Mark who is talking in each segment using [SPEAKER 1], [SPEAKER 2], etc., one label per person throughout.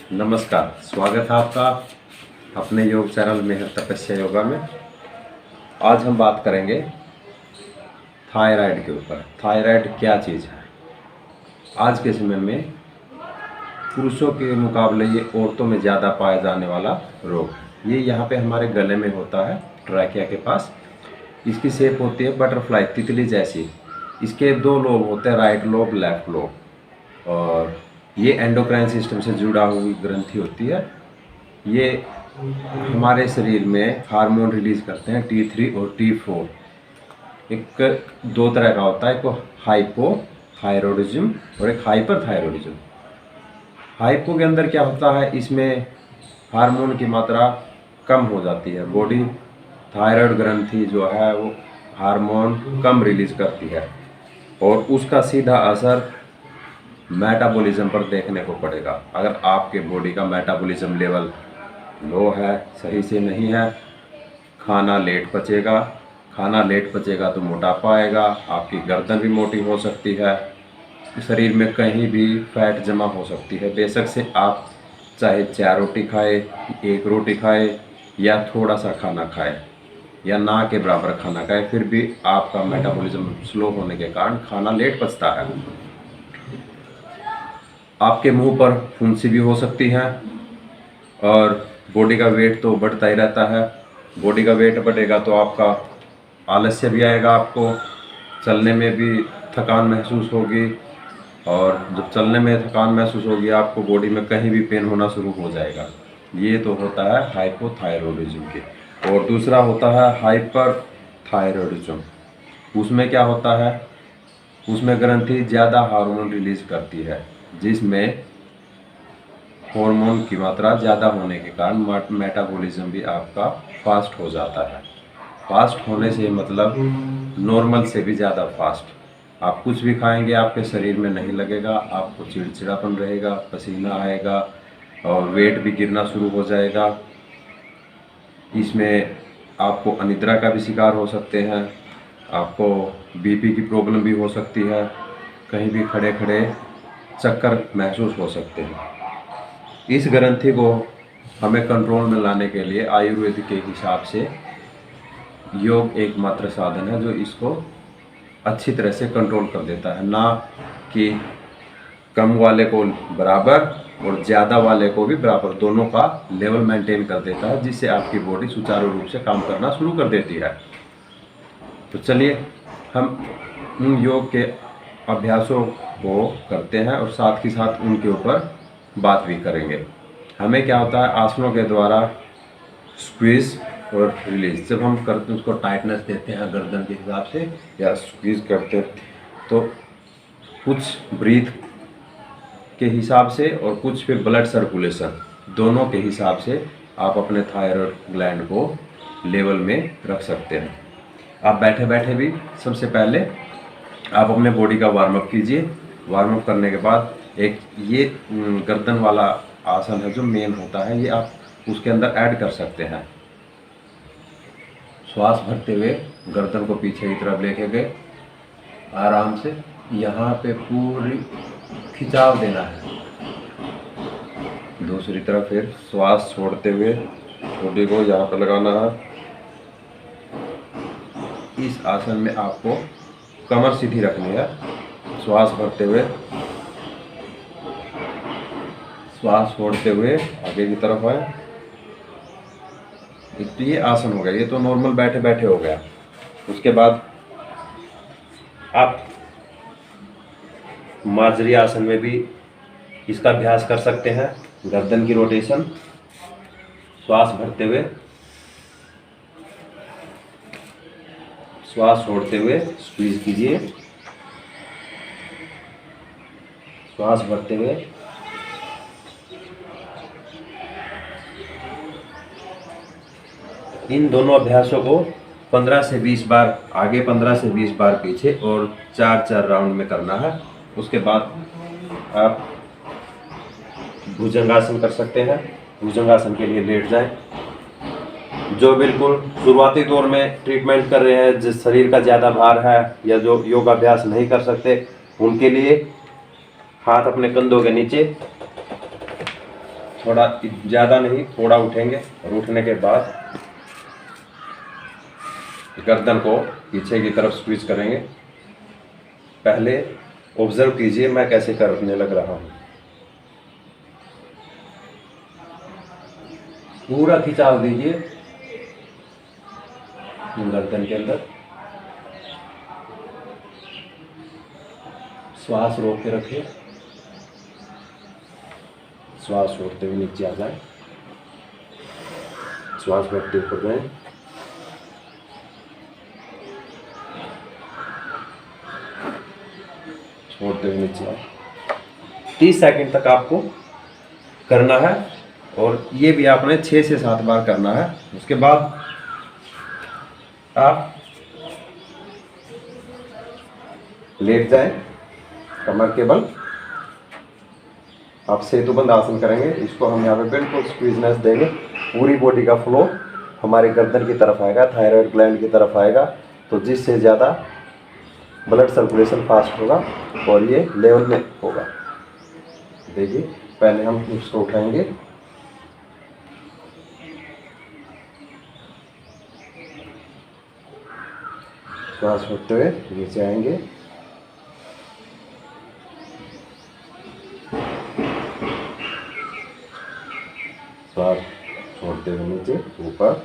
[SPEAKER 1] नमस्कार, स्वागत है आपका अपने योग चैनल में है तपस्या योगा में। आज हम बात करेंगे थायराइड के ऊपर। थायराइड क्या चीज़ है? आज के समय में पुरुषों के मुकाबले ये औरतों में ज़्यादा पाया जाने वाला रोग है। ये यहाँ पे हमारे गले में होता है, ट्रैकिया के पास। इसकी शेप होती है बटरफ्लाई, तितली जैसी। इसके दो लोब होते हैं, राइट लोब, लेफ्ट लोब। और ये एंडोक्राइन सिस्टम से जुड़ा हुई ग्रंथि होती है। ये हमारे शरीर में हार्मोन रिलीज करते हैं, T3 और T4। एक दो तरह का होता है, एक हाइपोथायरॉयडिज्म और एक हाइपरथायरॉयडिज्म। हाइपो के अंदर क्या होता है, इसमें हार्मोन की मात्रा कम हो जाती है। बॉडी थायराइड ग्रंथि जो है वो हार्मोन कम रिलीज करती है और उसका सीधा असर मेटाबॉलिज्म पर देखने को पड़ेगा। अगर आपके बॉडी का मेटाबॉलिज्म लेवल लो है, सही से नहीं है, खाना लेट पचेगा तो मोटापा आएगा, आपकी गर्दन भी मोटी हो सकती है, शरीर में कहीं भी फैट जमा हो सकती है। बेशक से आप चाहे 4 रोटी खाए, 1 रोटी खाए या थोड़ा सा खाना खाए या ना के बराबर खाना खाए, फिर भी आपका मेटाबॉलिज्म स्लो होने के कारण खाना लेट पचता है। आपके मुंह पर फुंसी भी हो सकती है और बॉडी का वेट तो बढ़ता ही रहता है। बॉडी का वेट बढ़ेगा तो आपका आलस्य भी आएगा, आपको चलने में भी थकान महसूस होगी। और जब चलने में थकान महसूस होगी आपको, बॉडी में कहीं भी पेन होना शुरू हो जाएगा। ये तो होता है हाइपोथायरॉयडिज्म के। और दूसरा होता है हाइपरथायरॉयडिज्म। उसमें क्या होता है, उसमें ग्रंथि ज़्यादा हार्मोन रिलीज करती है, जिसमें हार्मोन की मात्रा ज़्यादा होने के कारण मेटाबॉलिज्म भी आपका फास्ट हो जाता है। फास्ट होने से मतलब नॉर्मल से भी ज़्यादा फास्ट। आप कुछ भी खाएंगे आपके शरीर में नहीं लगेगा, आपको चिड़चिड़ापन रहेगा, पसीना आएगा और वेट भी गिरना शुरू हो जाएगा। इसमें आपको अनिद्रा का भी शिकार हो सकते हैं, आपको बीपी की प्रॉब्लम भी हो सकती है, कहीं भी खड़े खड़े चक्कर महसूस हो सकते हैं। इस ग्रंथि को हमें कंट्रोल में लाने के लिए आयुर्वेद के हिसाब से योग एकमात्र साधन है जो इसको अच्छी तरह से कंट्रोल कर देता है। ना कि कम वाले को बराबर और ज़्यादा वाले को भी बराबर, दोनों का लेवल मेंटेन कर देता है, जिससे आपकी बॉडी सुचारू रूप से काम करना शुरू कर देती है। तो चलिए हम उन योग के अभ्यासों को करते हैं और साथ ही साथ उनके ऊपर बात भी करेंगे। हमें क्या होता है, आसनों के द्वारा स्क्वीज और रिलीज, जब हम करते हैं उसको टाइटनेस देते हैं गर्दन के हिसाब से या स्क्वीज करते हैं, तो कुछ ब्रीथ के हिसाब से और कुछ फिर ब्लड सर्कुलेशन, दोनों के हिसाब से आप अपने थायराइड ग्लैंड को लेवल में रख सकते हैं। आप बैठे बैठे भी सबसे पहले आप अपने बॉडी का वार्म अप कीजिए। वार्म अप करने के बाद एक ये गर्दन वाला आसन है जो मेन होता है, ये आप उसके अंदर ऐड कर सकते हैं। श्वास भरते हुए गर्दन को पीछे की तरफ लेके गए, आराम से यहाँ पे पूरी खिंचाव देना है। दूसरी तरफ फिर श्वास छोड़ते हुए बॉडी को यहाँ पर लगाना है। इस आसन में आपको कमर सीधी रखनी है। श्वास भरते हुए, श्वास छोड़ते हुए आगे की तरफ आए। तो ये आसन हो गया, ये तो नॉर्मल बैठे बैठे हो गया। उसके बाद आप मार्जरी आसन में भी इसका अभ्यास कर सकते हैं। गर्दन की रोटेशन, श्वास भरते हुए, श्वास छोड़ते हुए स्क्वीज कीजिए, श्वास भरते हुए, इन दोनों अभ्यासों को 15 से 20 बार आगे, 15 से 20 बार पीछे और 4-4 राउंड में करना है। उसके बाद आप भुजंगासन कर सकते हैं। भुजंगासन के लिए लेट जाएं। जो बिल्कुल शुरुआती दौर में ट्रीटमेंट कर रहे हैं, जिस शरीर का ज़्यादा भार है या जो योगाभ्यास नहीं कर सकते, उनके लिए हाथ अपने कंधों के नीचे, थोड़ा, ज़्यादा नहीं, थोड़ा उठेंगे और उठने के बाद गर्दन को पीछे की तरफ स्क्वीज करेंगे। पहले ऑब्जर्व कीजिए मैं कैसे करने लग रहा हूँ। पूरा खिंचाव दीजिए गर्दन के अंदर, श्वास रोक के रखिए, श्वास छोड़ते हुए नीचे आ जाए, श्वास बढ़ते ऊपर जाए, छोड़ते हुए नीचे आए। 30 सेकंड तक आपको करना है और ये भी आपने 6 से 7 बार करना है। उसके बाद आप लेट जाएं, कमर के बल। आप सेतुबंद आसन करेंगे। इसको हम यहाँ पे बिल्कुल स्क्वीजनेस देंगे, पूरी बॉडी का फ्लो हमारे गर्दन की तरफ आएगा, थायराइड ग्लैंड की तरफ आएगा, तो जिससे ज़्यादा ब्लड सर्कुलेशन फास्ट होगा और ये लेवल में होगा। देखिए पहले हम इसको उठाएंगे, श्वास छोड़ते हुए नीचे आएंगे, श्वास छोड़ते हुए नीचे ऊपर,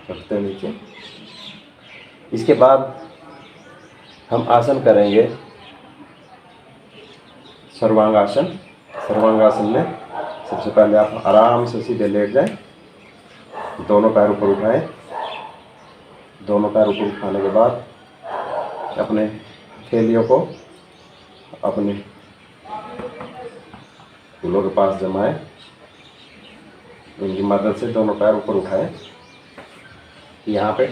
[SPEAKER 1] चढ़ते नीचे। इसके बाद हम आसन करेंगे सर्वांगासन। सर्वांगासन में सबसे पहले आप आराम से सीधे लेट जाएं, दोनों पैर ऊपर उठाएं। दोनों पैर ऊपर उठाने के बाद अपने थैलियों को अपने कूल्हों के पास जमाएं, इनकी मदद से दोनों पैर ऊपर उठाएं। यहाँ पे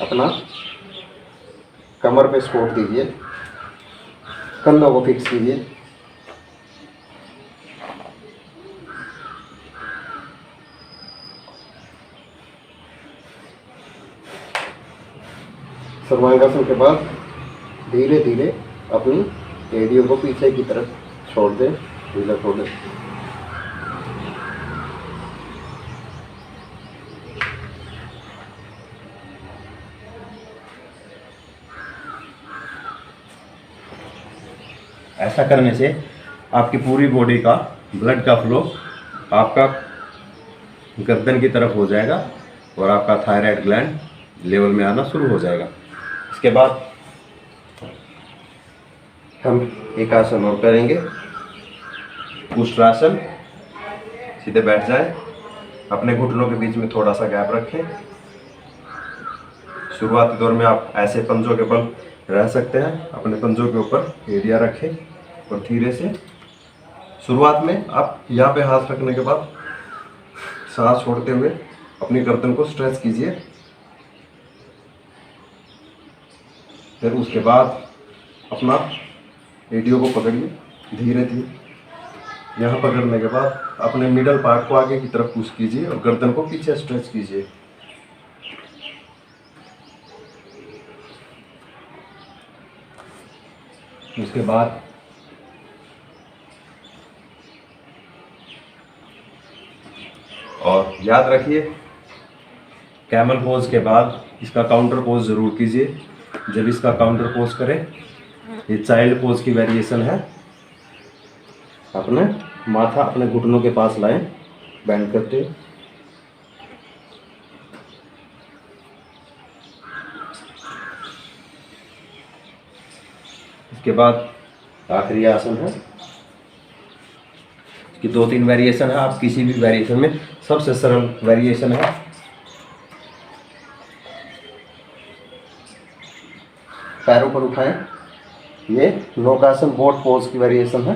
[SPEAKER 1] अपना कमर पे सपोर्ट दीजिए, कंधों को फिक्स कीजिए। सर्वांगासन के बाद धीरे धीरे अपनी एड़ियों को पीछे की तरफ छोड़ दें, ढीला छोड़ दें। ऐसा करने से आपकी पूरी बॉडी का ब्लड का फ्लो आपका गर्दन की तरफ हो जाएगा और आपका थायराइड ग्लैंड लेवल में आना शुरू हो जाएगा। इसके बाद हम एक आसन और करेंगे, उष्ट्रासन। सीधे बैठ जाएं, अपने घुटनों के बीच में थोड़ा सा गैप रखें। शुरुआती दौर में आप ऐसे पंजों के बल रह सकते हैं, अपने पंजों के ऊपर एड़ियां रखें और धीरे से शुरुआत में आप यहाँ पे हाथ रखने के बाद सांस छोड़ते हुए अपनी गर्दन को स्ट्रेच कीजिए। फिर उसके बाद अपना एड़ियों को पकड़िए धीरे धीरे। यहाँ पकड़ने के बाद अपने मिडल पार्ट को आगे की तरफ पुश कीजिए और गर्दन को पीछे स्ट्रेच कीजिए। उसके बाद और याद रखिए, कैमल पोज के बाद इसका काउंटर पोज जरूर कीजिए। जब इसका काउंटर पोज करें, ये चाइल्ड पोज की वेरिएशन है। अपने माथा अपने घुटनों के पास लाएं, बेंड करते। इसके बाद आखिरी आसन है, इसकी 2-3 वेरिएशन है। आप किसी भी वेरिएशन में, सबसे सरल वेरिएशन है, पैरों पर उठाएं। ये नौकासन बोट पोज की वेरिएशन है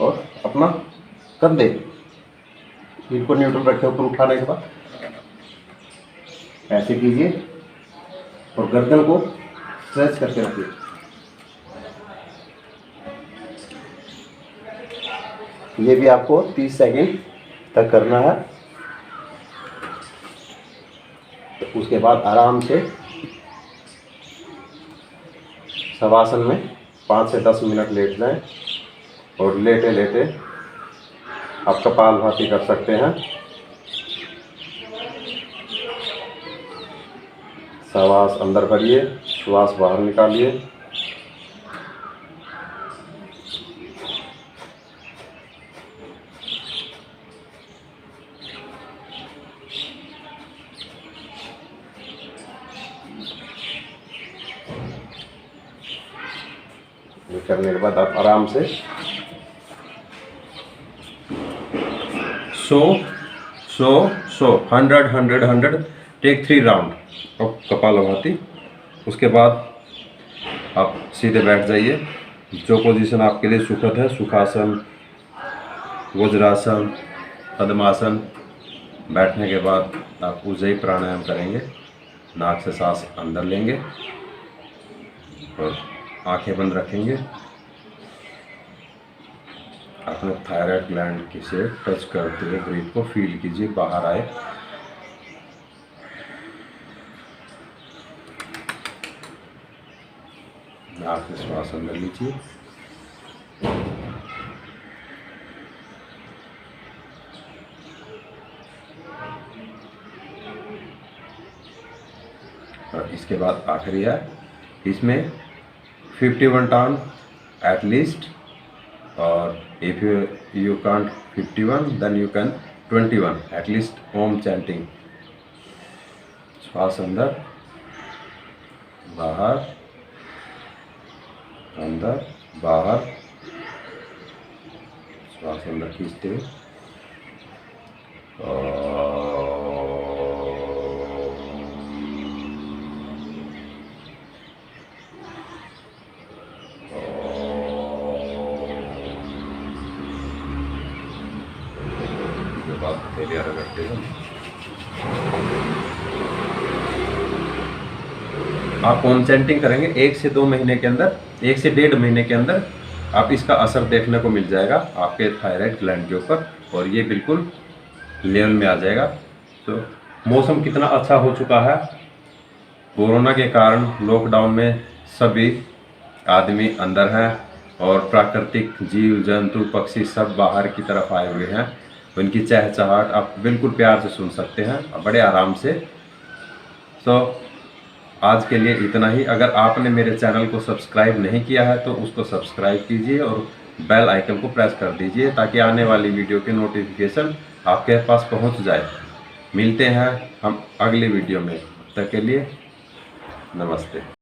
[SPEAKER 1] और अपना कंधे इनको न्यूट्रल रखे ऊपर उठाने के बाद ऐसे कीजिए और गर्दन को स्ट्रेच करके रखिए। ये भी आपको 30 सेकंड तक करना है। तो उसके बाद आराम से शवासन में 5 से 10 मिनट लेट जाएं और लेटे लेटे आप कपालभाति कर सकते हैं। श्वास अंदर भरिए, श्वास बाहर निकालिए। ये करने के बाद आप आराम से सो 100 टेक 3 राउंड ऑफ कपालभाति। उसके बाद आप सीधे बैठ जाइए, जो पोजीशन आपके लिए सुखद है, सुखासन, वज्रासन, पद्मासन। बैठने के बाद आप उज्जयी प्राणायाम करेंगे। नाक से सांस अंदर लेंगे और आंखें बंद रखेंगे। अपने थायराइड ग्लैंड की से टच करते हुए ब्रीथ को फील कीजिए, बाहर आए। नाक से श्वास अंदर लीजिए। और इसके बाद आखिरी है, इसमें 51 टर्न एट लीस्ट, और if you can't 51 then you can 21 at least Om chanting. श्वास अंदर बाहर, अंदर बाहर, श्वास अंदर खींचते हुए रखते हैं। आप ओम चैंटिंग करेंगे 1 से 2 महीने के अंदर, 1 से 1.5 महीने के अंदर आप इसका असर देखने को मिल जाएगा आपके थायराइड ग्लैंड के ऊपर, और ये बिल्कुल लेवल में आ जाएगा। तो मौसम कितना अच्छा हो चुका है। कोरोना के कारण लॉकडाउन में सभी आदमी अंदर हैं और प्राकृतिक जीव जंतु पक्षी सब बाहर की तरफ आए हुए हैं। उनकी चहचहाट आप बिल्कुल प्यार से सुन सकते हैं, बड़े आराम से। तो आज के लिए इतना ही। अगर आपने मेरे चैनल को सब्सक्राइब नहीं किया है तो उसको सब्सक्राइब कीजिए और बेल आइकन को प्रेस कर दीजिए, ताकि आने वाली वीडियो की नोटिफिकेशन आपके पास पहुंच जाए। मिलते हैं हम अगली वीडियो में, तब तक के लिए नमस्ते।